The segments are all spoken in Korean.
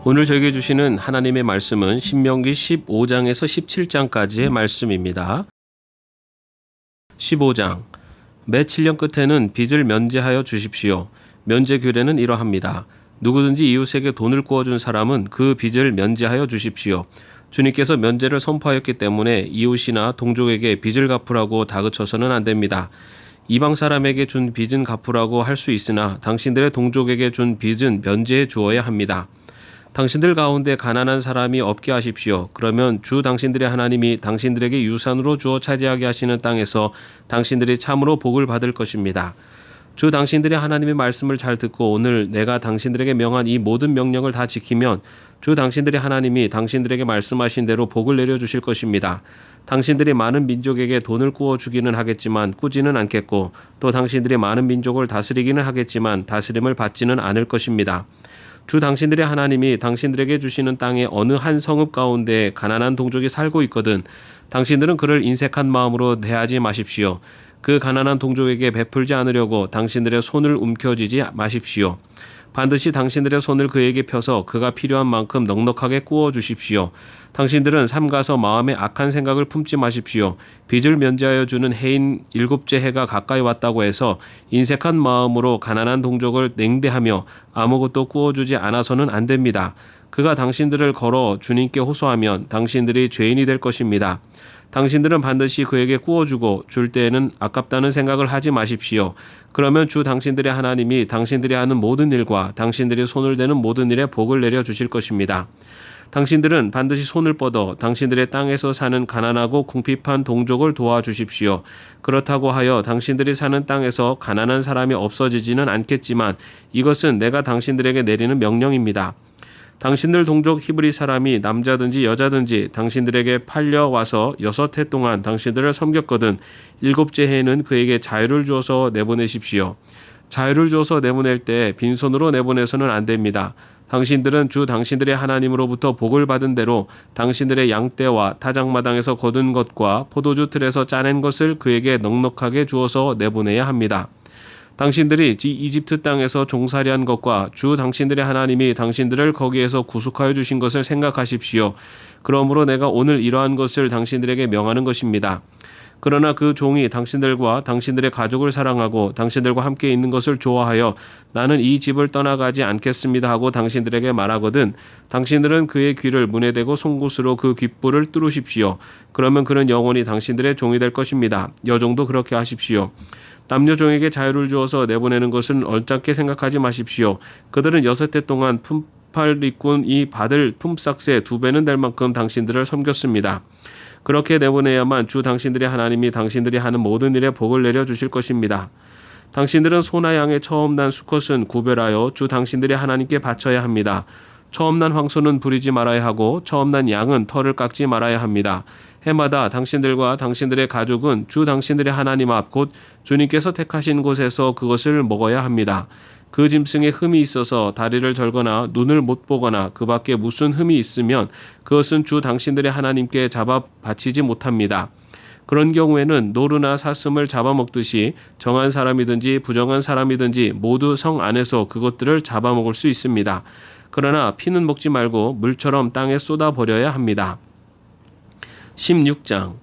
오늘 저에게 주시는 하나님의 말씀은 신명기 15장에서 17장까지의 말씀입니다. 15장 매 7년 끝에는 빚을 면제하여 주십시오. 면제 규례는 이러합니다. 누구든지 이웃에게 돈을 구워준 사람은 그 빚을 면제하여 주십시오. 주님께서 면제를 선포하였기 때문에 이웃이나 동족에게 빚을 갚으라고 다그쳐서는 안 됩니다. 이방 사람에게 준 빚은 갚으라고 할 수 있으나 당신들의 동족에게 준 빚은 면제해 주어야 합니다. 당신들 가운데 가난한 사람이 없게 하십시오. 그러면 주 당신들의 하나님이 당신들에게 유산으로 주어 차지하게 하시는 땅에서 당신들이 참으로 복을 받을 것입니다. 주 당신들의 하나님의 말씀을 잘 듣고 오늘 내가 당신들에게 명한 이 모든 명령을 다 지키면 주 당신들의 하나님이 당신들에게 말씀하신 대로 복을 내려주실 것입니다. 당신들이 많은 민족에게 돈을 구워주기는 하겠지만 꾸지는 않겠고 또 당신들이 많은 민족을 다스리기는 하겠지만 다스림을 받지는 않을 것입니다. 주 당신들의 하나님이 당신들에게 주시는 땅의 어느 한 성읍 가운데 가난한 동족이 살고 있거든 당신들은 그를 인색한 마음으로 대하지 마십시오. 그 가난한 동족에게 베풀지 않으려고 당신들의 손을 움켜쥐지 마십시오. 반드시 당신들의 손을 그에게 펴서 그가 필요한 만큼 넉넉하게 구워 주십시오. 당신들은 삼가서 마음에 악한 생각을 품지 마십시오. 빚을 면제하여 주는 해인 7째 해가 가까이 왔다고 해서 인색한 마음으로 가난한 동족을 냉대하며 아무것도 구워주지 않아서는 안 됩니다. 그가 당신들을 걸어 주님께 호소하면 당신들이 죄인이 될 것입니다. 당신들은 반드시 그에게 구워주고 줄 때에는 아깝다는 생각을 하지 마십시오. 그러면 주 당신들의 하나님이 당신들이 하는 모든 일과 당신들이 손을 대는 모든 일에 복을 내려주실 것입니다. 당신들은 반드시 손을 뻗어 당신들의 땅에서 사는 가난하고 궁핍한 동족을 도와주십시오. 그렇다고 하여 당신들이 사는 땅에서 가난한 사람이 없어지지는 않겠지만 이것은 내가 당신들에게 내리는 명령입니다. 당신들 동족 히브리 사람이 남자든지 여자든지 당신들에게 팔려와서 6해 동안 당신들을 섬겼거든 7째 해에는 그에게 자유를 주어서 내보내십시오. 자유를 주어서 내보낼 때 빈손으로 내보내서는 안 됩니다. 당신들은 주 당신들의 하나님으로부터 복을 받은 대로 당신들의 양떼와 타작마당에서 거둔 것과 포도주 틀에서 짜낸 것을 그에게 넉넉하게 주어서 내보내야 합니다. 당신들이 이집트 땅에서 종살이한 것과 주 당신들의 하나님이 당신들을 거기에서 구속하여 주신 것을 생각하십시오. 그러므로 내가 오늘 이러한 것을 당신들에게 명하는 것입니다. 그러나 그 종이 당신들과 당신들의 가족을 사랑하고 당신들과 함께 있는 것을 좋아하여 나는 이 집을 떠나가지 않겠습니다 하고 당신들에게 말하거든 당신들은 그의 귀를 문에 대고 송곳으로 그 귓불을 뚫으십시오. 그러면 그는 영원히 당신들의 종이 될 것입니다. 여종도 그렇게 하십시오. 남녀 종에게 자유를 주어서 내보내는 것은 얼짱게 생각하지 마십시오. 그들은 6해 동안 품팔 일꾼이 받을 품삯의 2배는 될 만큼 당신들을 섬겼습니다. 그렇게 내보내야만 주 당신들의 하나님이 당신들이 하는 모든 일에 복을 내려주실 것입니다. 당신들은 소나 양의 처음 난 수컷은 구별하여 주 당신들의 하나님께 바쳐야 합니다. 처음 난 황소는 부리지 말아야 하고 처음 난 양은 털을 깎지 말아야 합니다. 해마다 당신들과 당신들의 가족은 주 당신들의 하나님 앞 곧 주님께서 택하신 곳에서 그것을 먹어야 합니다. 그 짐승에 흠이 있어서 다리를 절거나 눈을 못 보거나 그 밖에 무슨 흠이 있으면 그것은 주 당신들의 하나님께 잡아 바치지 못합니다. 그런 경우에는 노루나 사슴을 잡아먹듯이 정한 사람이든지 부정한 사람이든지 모두 성 안에서 그것들을 잡아먹을 수 있습니다. 그러나 피는 먹지 말고 물처럼 땅에 쏟아버려야 합니다. 16장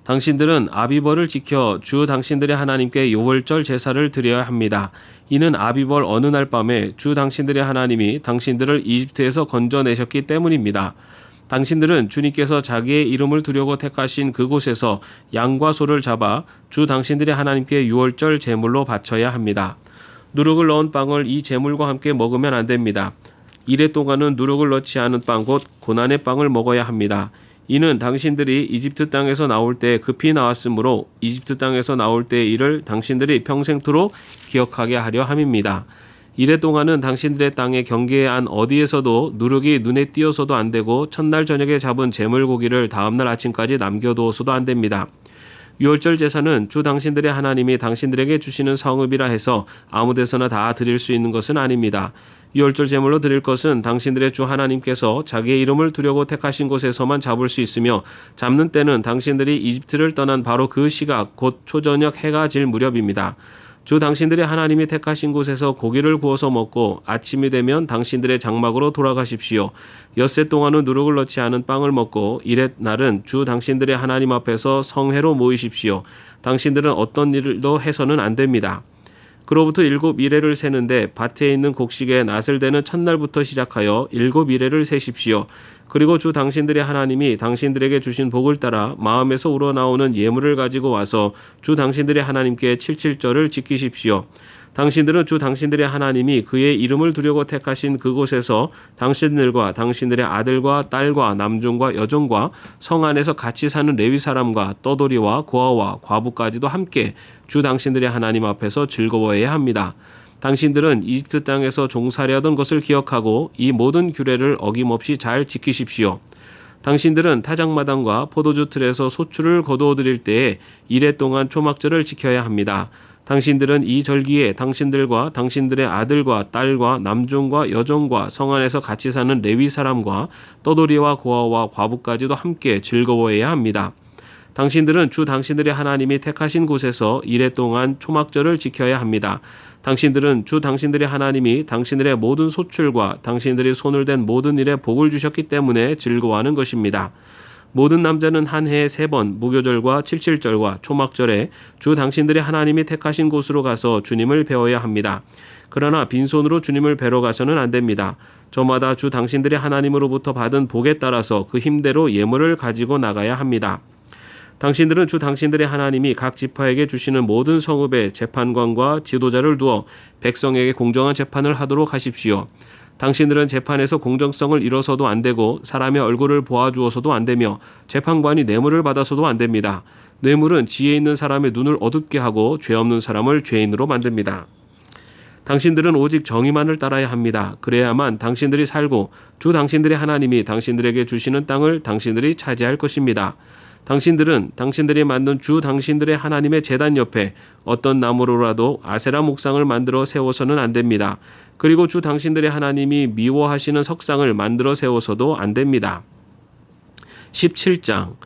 당신들은 아비벌을 지켜 주 당신들의 하나님께 요월절 제사를 드려야 합니다. 이는 아비벌 어느 날 밤에 주 당신들의 하나님이 당신들을 이집트에서 건져내셨기 때문입니다. 당신들은 주님께서 자기의 이름을 두려고 택하신 그곳에서 양과 소를 잡아 주 당신들의 하나님께 유월절 제물로 바쳐야 합니다. 누룩을 넣은 빵을 이 제물과 함께 먹으면 안 됩니다. 이래 동안은 누룩을 넣지 않은 빵 곧 고난의 빵을 먹어야 합니다. 이는 당신들이 이집트 땅에서 나올 때 급히 나왔으므로 이집트 땅에서 나올 때의 일을 당신들이 평생토록 기억하게 하려 함입니다. 이래 동안은 당신들의 땅의 경계의 안 어디에서도 누룩이 눈에 띄어서도 안 되고 첫날 저녁에 잡은 제물고기를 다음날 아침까지 남겨두어서도 안 됩니다. 유월절 제사는 주 당신들의 하나님이 당신들에게 주시는 성읍이라 해서 아무 데서나 다 드릴 수 있는 것은 아닙니다. 유월절 제물로 드릴 것은 당신들의 주 하나님께서 자기의 이름을 두려고 택하신 곳에서만 잡을 수 있으며 잡는 때는 당신들이 이집트를 떠난 바로 그 시각 곧 초저녁 해가 질 무렵입니다. 주 당신들의 하나님이 택하신 곳에서 고기를 구워서 먹고 아침이 되면 당신들의 장막으로 돌아가십시오. 엿새 동안은 누룩을 넣지 않은 빵을 먹고 이렛 날은 주 당신들의 하나님 앞에서 성회로 모이십시오. 당신들은 어떤 일도 해서는 안 됩니다. 그로부터 7이레를 세는데 밭에 있는 곡식에 낫을 대는 첫날부터 시작하여 7이레를 세십시오. 그리고 주 당신들의 하나님이 당신들에게 주신 복을 따라 마음에서 우러나오는 예물을 가지고 와서 주 당신들의 하나님께 칠칠절을 지키십시오. 당신들은 주 당신들의 하나님이 그의 이름을 두려고 택하신 그곳에서 당신들과 당신들의 아들과 딸과 남종과 여종과 성 안에서 같이 사는 레위 사람과 떠돌이와 고아와 과부까지도 함께 주 당신들의 하나님 앞에서 즐거워해야 합니다. 당신들은 이집트 땅에서 종살이하던 것을 기억하고 이 모든 규례를 어김없이 잘 지키십시오. 당신들은 타작마당과 포도주 틀에서 소출을 거두어 드릴 때에 이레 동안 초막절을 지켜야 합니다. 당신들은 이 절기에 당신들과 당신들의 아들과 딸과 남종과 여종과 성 안에서 같이 사는 레위 사람과 떠돌이와 고아와 과부까지도 함께 즐거워해야 합니다. 당신들은 주 당신들의 하나님이 택하신 곳에서 이레 동안 초막절을 지켜야 합니다. 당신들은 주 당신들의 하나님이 당신들의 모든 소출과 당신들이 손을 댄 모든 일에 복을 주셨기 때문에 즐거워하는 것입니다. 모든 남자는 한 해에 3번 무교절과 칠칠절과 초막절에 주 당신들의 하나님이 택하신 곳으로 가서 주님을 배워야 합니다. 그러나 빈손으로 주님을 뵈러 가서는 안 됩니다. 저마다 주 당신들의 하나님으로부터 받은 복에 따라서 그 힘대로 예물을 가지고 나가야 합니다. 당신들은 주 당신들의 하나님이 각 지파에게 주시는 모든 성읍에 재판관과 지도자를 두어 백성에게 공정한 재판을 하도록 하십시오. 당신들은 재판에서 공정성을 잃어서도 안 되고 사람의 얼굴을 보아주어서도 안 되며 재판관이 뇌물을 받아서도 안 됩니다. 뇌물은 지혜 있는 사람의 눈을 어둡게 하고 죄 없는 사람을 죄인으로 만듭니다. 당신들은 오직 정의만을 따라야 합니다. 그래야만 당신들이 살고 주 당신들의 하나님이 당신들에게 주시는 땅을 당신들이 차지할 것입니다. 당신들은 당신들이 만든 주 당신들의 하나님의 제단 옆에 어떤 나무로라도 아세라 목상을 만들어 세워서는 안 됩니다. 그리고 주 당신들의 하나님이 미워하시는 석상을 만들어 세워서도 안 됩니다. 17장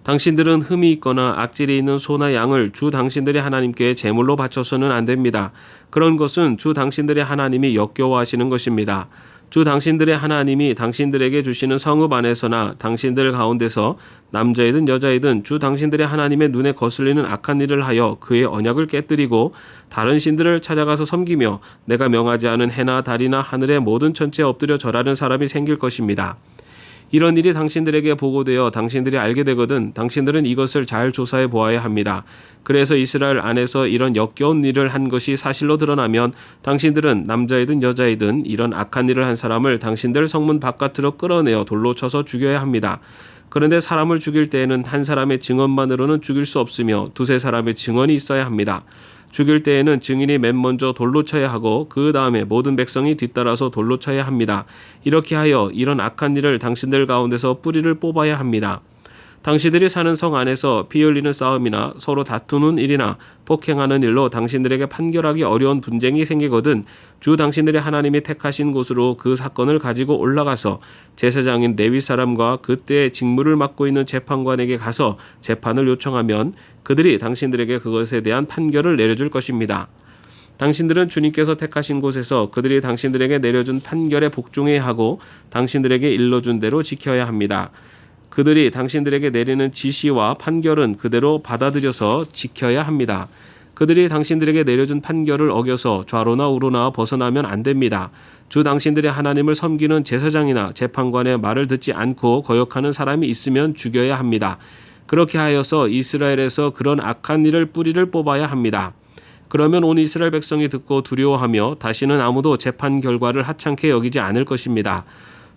당신들은 흠이 있거나 악질이 있는 소나 양을 주 당신들의 하나님께 제물로 바쳐서는 안 됩니다. 그런 것은 주 당신들의 하나님이 역겨워하시는 것입니다. 주 당신들의 하나님이 당신들에게 주시는 성읍 안에서나 당신들 가운데서 남자이든 여자이든 주 당신들의 하나님의 눈에 거슬리는 악한 일을 하여 그의 언약을 깨뜨리고 다른 신들을 찾아가서 섬기며 내가 명하지 않은 해나 달이나 하늘의 모든 천체에 엎드려 절하는 사람이 생길 것입니다. 이런 일이 당신들에게 보고되어 당신들이 알게 되거든 당신들은 이것을 잘 조사해 보아야 합니다. 그래서 이스라엘 안에서 이런 역겨운 일을 한 것이 사실로 드러나면 당신들은 남자이든 여자이든 이런 악한 일을 한 사람을 당신들 성문 바깥으로 끌어내어 돌로 쳐서 죽여야 합니다. 그런데 사람을 죽일 때에는 한 사람의 증언만으로는 죽일 수 없으며 2-3사람의 증언이 있어야 합니다. 죽일 때에는 증인이 맨 먼저 돌로 쳐야 하고 그 다음에 모든 백성이 뒤따라서 돌로 쳐야 합니다. 이렇게 하여 이런 악한 일을 당신들 가운데서 뿌리를 뽑아야 합니다. 당신들이 사는 성 안에서 피 흘리는 싸움이나 서로 다투는 일이나 폭행하는 일로 당신들에게 판결하기 어려운 분쟁이 생기거든 주 당신들의 하나님이 택하신 곳으로 그 사건을 가지고 올라가서 제사장인 레위 사람과 그때의 직무를 맡고 있는 재판관에게 가서 재판을 요청하면 그들이 당신들에게 그것에 대한 판결을 내려줄 것입니다. 당신들은 주님께서 택하신 곳에서 그들이 당신들에게 내려준 판결에 복종해야 하고 당신들에게 일러준 대로 지켜야 합니다. 그들이 당신들에게 내리는 지시와 판결은 그대로 받아들여서 지켜야 합니다. 그들이 당신들에게 내려준 판결을 어겨서 좌로나 우로나 벗어나면 안 됩니다. 주 당신들의 하나님을 섬기는 제사장이나 재판관의 말을 듣지 않고 거역하는 사람이 있으면 죽여야 합니다. 그렇게 하여서 이스라엘에서 그런 악한 일을 뿌리를 뽑아야 합니다. 그러면 온 이스라엘 백성이 듣고 두려워하며 다시는 아무도 재판 결과를 하찮게 여기지 않을 것입니다.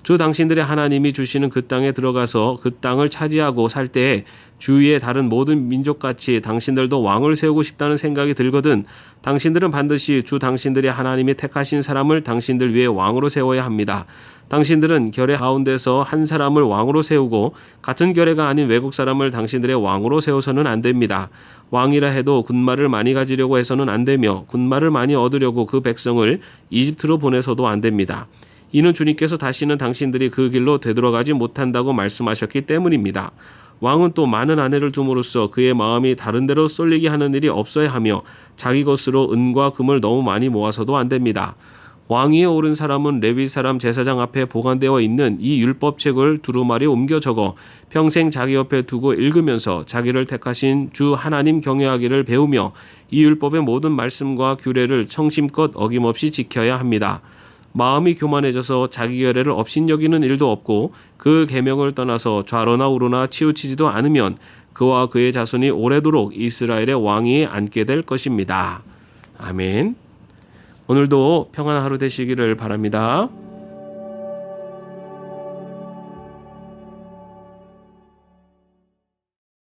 주 당신들의 하나님이 주시는 그 땅에 들어가서 그 땅을 차지하고 살 때에 주위의 다른 모든 민족같이 당신들도 왕을 세우고 싶다는 생각이 들거든 당신들은 반드시 주 당신들의 하나님이 택하신 사람을 당신들 위에 왕으로 세워야 합니다. 당신들은 결의 가운데서 한 사람을 왕으로 세우고 같은 결의가 아닌 외국 사람을 당신들의 왕으로 세워서는 안 됩니다. 왕이라 해도 군말을 많이 가지려고 해서는 안 되며 군말을 많이 얻으려고 그 백성을 이집트로 보내서도 안 됩니다. 이는 주님께서 다시는 당신들이 그 길로 되돌아가지 못한다고 말씀하셨기 때문입니다. 왕은 또 많은 아내를 둠으로써 그의 마음이 다른 데로 쏠리게 하는 일이 없어야 하며 자기 것으로 은과 금을 너무 많이 모아서도 안 됩니다. 왕위에 오른 사람은 레위 사람 제사장 앞에 보관되어 있는 이 율법책을 두루마리 옮겨 적어 평생 자기 옆에 두고 읽으면서 자기를 택하신 주 하나님 경외하기를 배우며 이 율법의 모든 말씀과 규례를 청심껏 어김없이 지켜야 합니다. 마음이 교만해져서 자기 결례를 업신여기는 일도 없고 그 계명을 떠나서 좌로나 우로나 치우치지도 않으면 그와 그의 자손이 오래도록 이스라엘의 왕위에 앉게 될 것입니다. 아멘. 오늘도 평안한 하루 되시기를 바랍니다.